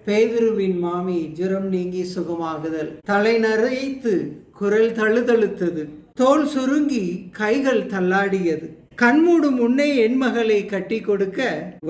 பேதுருவின் மாமி ஜுரம் நீங்கி சுகமாகுதல். தலை நரைத்து குரல் தழுதழுத்தது. தோல் சுருங்கி கைகள் தள்ளாடியது. கண்மூடும் முன்னே என் மகளை கட்டி கொடுக்க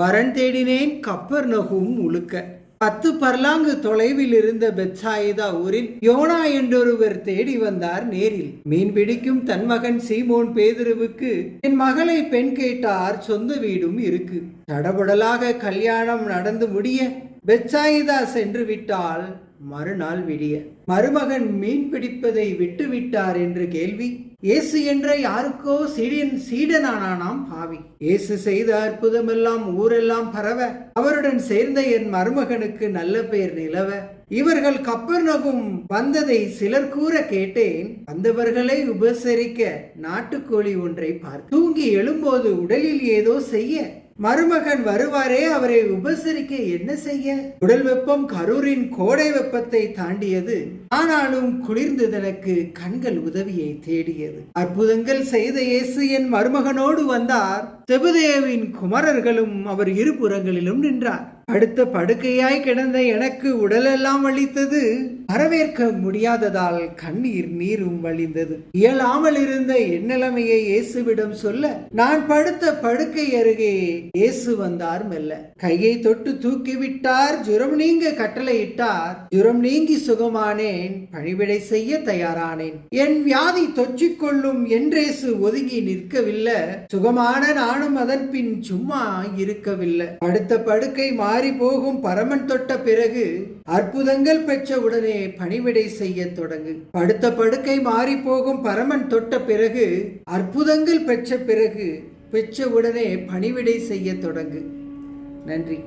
வரன் தேடினேன் கப்பர்நகூம் முழுக்க. 10 பர்லாங்கு தொலைவில் இருந்த பெத்சாயிதா ஊரில் யோனா என்றொருவர் தேடி வந்தார் நேரில். மீன் பிடிக்கும் தன் மகன் சீமோன் பேதுருவுக்கு என் மகளை பெண் கேட்டார், சொந்த வீடும் இருக்கு. தடபுடலாக கல்யாணம் நடந்து முடிய பெத்சாயிதா சென்று விட்டால் மறுநாள் விடிய மருமகன் மீன் பிடிப்பதை விட்டு விட்டார் என்று கேள்வி. இயேசு என்ற யாருக்கோ சீடனானாம் பாவி. இயேசு செய்த அற்புதமெல்லாம் ஊரெல்லாம் பரவ அவருடன் சேர்ந்த என் மருமகனுக்கு நல்ல பெயர் நிலவ. இவர்கள் கப்பர்நகூம் வந்ததை சிலர் கூற கேட்டேன். வந்தவர்களை உபசரிக்க நாட்டுக்கோழி ஒன்றை பார்த்து தூங்கி எழும்போது உடலில் ஏதோ செய்ய மருமகன் வருவாரே, அவரை உபசரிக்க என்ன செய்ய? உடல் வெப்பம் கரூரின் கோடை வெப்பத்தை தாண்டியது. ஆனாலும் குளிர்ந்ததற்கு கண்கள் உதவியை தேடியது. அற்புதங்கள் செய்த இயேசு என் மருமகனோடு வந்தார். செபதேவின் குமாரர்களும் அவர் இருபுறங்களிலும் நின்றார். அடுத்த படுக்கையாய் கிடந்த எனக்கு உடலெல்லாம் வலித்தது. வரவேற்க முடியாததால் கண்ணீர் நீரும் வழிந்தது. இயலாமல் இருந்த என் நிலைமையை இயேசுவிடம் சொல்ல நான் படுத்த படுக்கை அருகே இயேசு வந்தார். மெல்ல கையை தொட்டு தூக்கிவிட்டார். ஜுரம் நீங்க கட்டளையிட்டார். ஜுரம் நீங்கி சுகமானேன். பணிவிடை செய்ய தயாரானேன். என் வியாதி தொற்றிக்கொள்ளும் என்றேசு ஒதுங்கி நிற்கவில்லை. சுகமான நானும் அதன் பின் சும்மா இருக்கவில்லை. அடுத்த படுக்கை மாறி போகும் பரமன் தொட்ட பிறகு அற்புதங்கள் பெற்ற உடனே பணிவிடை செய்ய தொடங்கு. படுத்த படுக்கை மாறி போகும் பரமன் தொட்ட பிறகு அற்புதங்கள் பெற்ற உடனே பணிவிடை செய்ய தொடங்கு. நன்றி.